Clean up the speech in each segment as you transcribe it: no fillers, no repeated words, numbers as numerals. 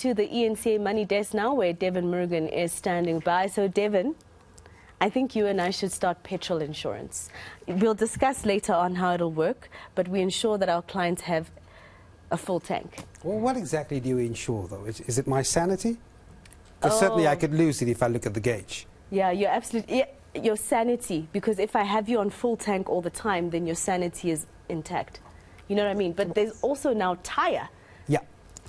to the eNCA Money Desk now, where Devin Murugan is standing by. So, Devin, I think you and I should start petrol insurance. We'll discuss later on how it'll work, but we ensure that our clients have a full tank. Well, what exactly do you insure, though? Is it my sanity? Because certainly I could lose it if I look at the gauge. Yeah, you're absolutely... Yeah, your sanity, because if I have you on full tank all the time, then your sanity is intact. You know what I mean? But there's also now tyre. Yeah.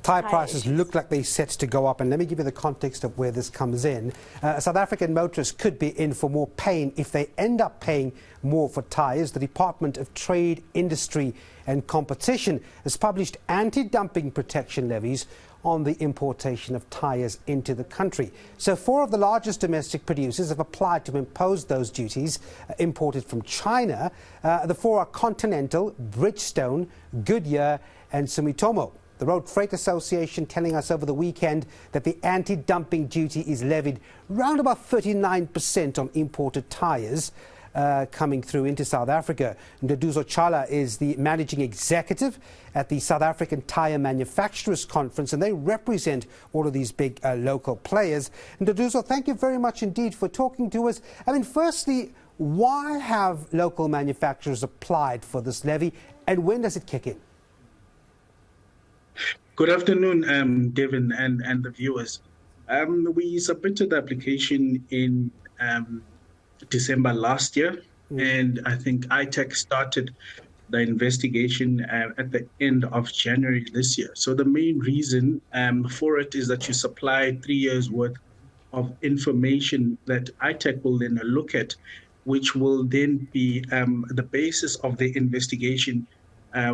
Tyre prices look like they're set to go up, and let me give you the context of where this comes in. South African motorists could be in for more pain if they end up paying more for tyres. The Department of Trade, Industry and Competition has published anti-dumping protection levies on the importation of tyres into the country. So 4 of the largest domestic producers have applied to impose those duties imported from China. The 4 are Continental, Bridgestone, Goodyear and Sumitomo. The Road Freight Association telling us over the weekend that the anti-dumping duty is levied round about 39% on imported tyres coming through into South Africa. Nduduzo Chala is the managing executive at the South African Tyre Manufacturers Conference, and they represent all of these big local players. Nduduzo, thank you very much indeed for talking to us. I mean, firstly, why have local manufacturers applied for this levy, and when does it kick in? Good afternoon, Devin and the viewers. We submitted the application in December last year, and I think ITAC started the investigation at the end of January this year. So the main reason for it is that you supply 3 years worth of information that ITAC will then look at, which will then be the basis of the investigation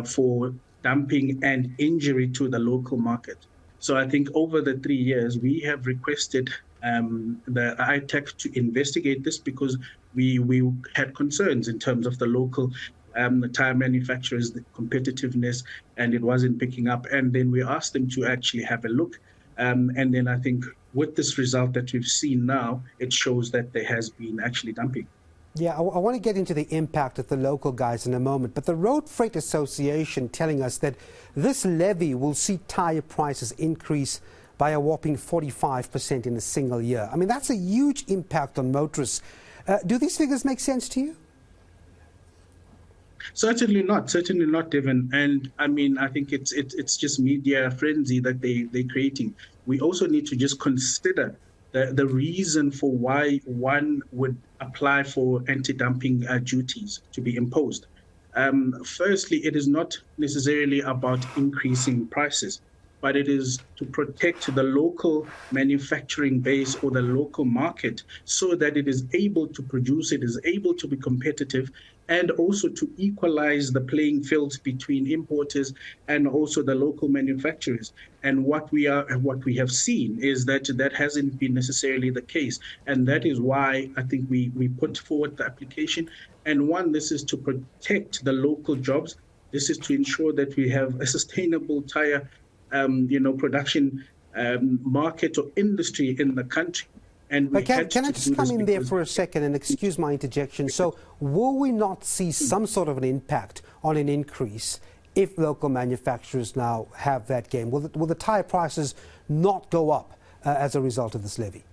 for dumping and injury to the local market. So I think over the 3 years, we have requested the ITAC to investigate this because we had concerns in terms of the local tyre manufacturers, the competitiveness, and it wasn't picking up. And then we asked them to actually have a look. And then I think with this result that we've seen now, it shows that there has been actually dumping. Yeah, I want to get into the impact of the local guys in a moment, but the Road Freight Association telling us that this levy will see tyre prices increase by a whopping 45% in a single year. I mean, that's a huge impact on motorists. Do these figures make sense to you? Certainly not, Devin. And I mean, I think it's just media frenzy that they're creating. We also need to just consider the reason for why one would apply for anti-dumping duties to be imposed. Firstly, it is not necessarily about increasing prices, but it is to protect the local manufacturing base or the local market so that it is able to produce, it is able to be competitive, and also to equalize the playing fields between importers and also the local manufacturers. And what we have seen is that hasn't been necessarily the case. And that is why I think we put forward the application. And one, this is to protect the local jobs. This is to ensure that we have a sustainable tyre production market or industry in the country. And but can I just come in there for a second and excuse my interjection? So will we not see some sort of an impact on an increase if local manufacturers now have that game? Will the tyre prices not go up as a result of this levy?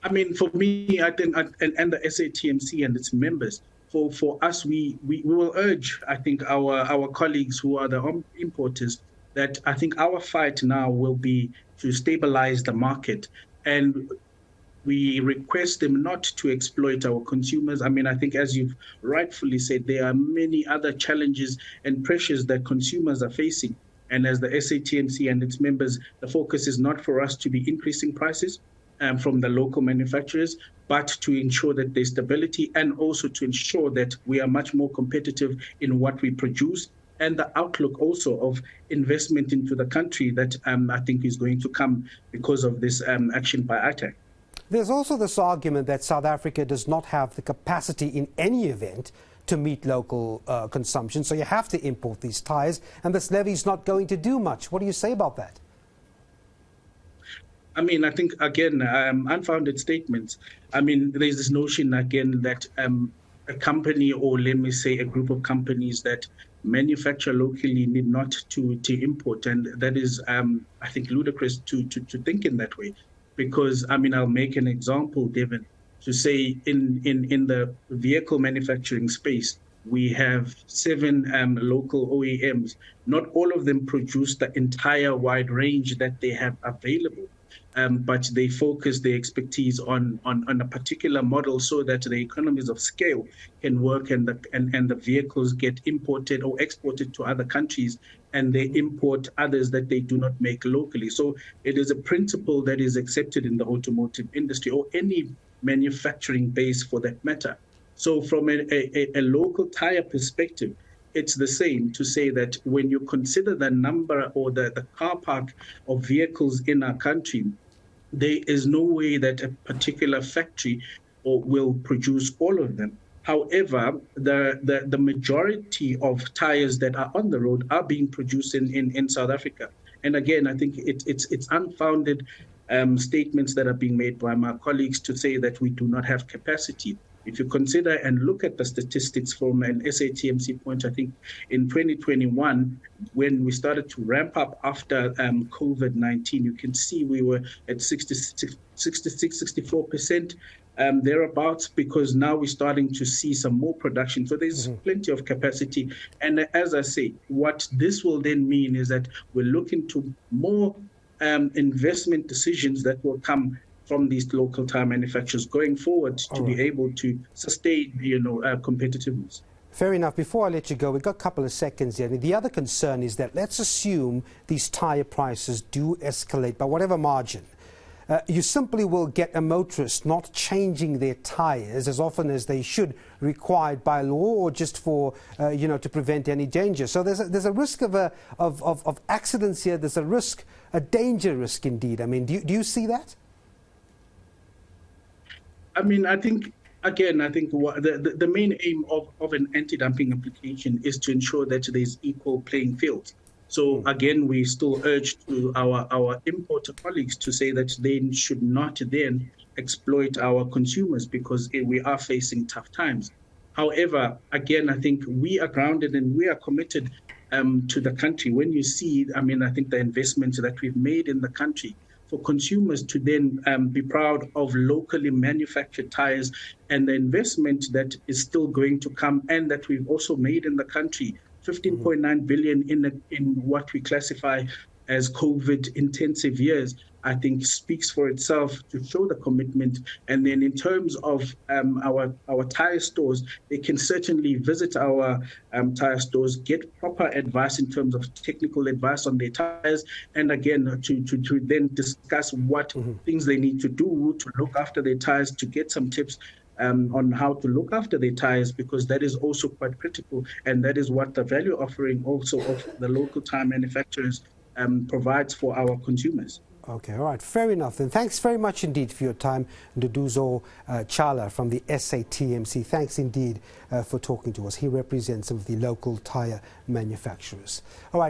I mean, for me, I think, and the SATMC and its members, for us, we will urge, I think, our colleagues who are the importers, that I think our fight now will be to stabilize the market. And we request them not to exploit our consumers. I mean, I think, as you've rightfully said, there are many other challenges and pressures that consumers are facing. And as the SATMC and its members, the focus is not for us to be increasing prices from the local manufacturers, but to ensure that there's stability and also to ensure that we are much more competitive in what we produce, and the outlook also of investment into the country that I think is going to come because of this action by ITAC. There's also this argument that South Africa does not have the capacity in any event to meet local consumption, so you have to import these tyres, and this levy is not going to do much. What do you say about that? I mean, I think, again, unfounded statements. I mean, there's this notion, again, that a company, or let me say a group of companies that manufacture locally need not to import. And that is, I think, ludicrous to think in that way. Because, I mean, I'll make an example, Devin, to say in the vehicle manufacturing space, we have 7 local OEMs. Not all of them produce the entire wide range that they have available. But they focus their expertise on a particular model so that the economies of scale can work, and the vehicles get imported or exported to other countries, and they import others that they do not make locally. So it is a principle that is accepted in the automotive industry, or any manufacturing base for that matter. So from a local tire perspective, it's the same to say that when you consider the number or the car park of vehicles in our country, there is no way that a particular factory will produce all of them. However, the majority of tires that are on the road are being produced in South Africa. And again, I think it's unfounded statements that are being made by my colleagues to say that we do not have capacity. If you consider and look at the statistics from an SATMC point, I think in 2021, when we started to ramp up after COVID-19, you can see we were at 66, 64% thereabouts, because now we're starting to see some more production. So there's plenty of capacity. And as I say, what this will then mean is that we're looking to more investment decisions that will come from these local tire manufacturers going forward to be able to sustain, competitiveness. Fair enough. Before I let you go, we've got a couple of seconds here. The other concern is that let's assume these tyre prices do escalate by whatever margin. You simply will get a motorist not changing their tyres as often as they should, required by law, or just for, to prevent any danger. So there's a risk of accidents here. There's a danger risk indeed. I mean, do you see that? I mean, I think the main aim of an anti-dumping application is to ensure that there's equal playing field. So again, we still urge to our importer colleagues to say that they should not then exploit our consumers, because we are facing tough times. However, again, I think we are grounded and we are committed to the country. When you see, I think the investments that we've made in the country, for consumers to then be proud of locally manufactured tires, and the investment that is still going to come, and that we've also made in the country, 15.9 billion in what we classify as COVID intensive years, I think speaks for itself to show the commitment. And then in terms of our tire stores, they can certainly visit our tire stores, get proper advice in terms of technical advice on their tires, and again to then discuss what things they need to do to look after their tires, to get some tips on how to look after their tires, because that is also quite critical, and that is what the value offering also of the local tire manufacturers provides for our consumers. Okay, all right, fair enough. And thanks very much indeed for your time, Nduduzo Chala from the SATMC. Thanks indeed for talking to us. He represents some of the local tyre manufacturers. All right.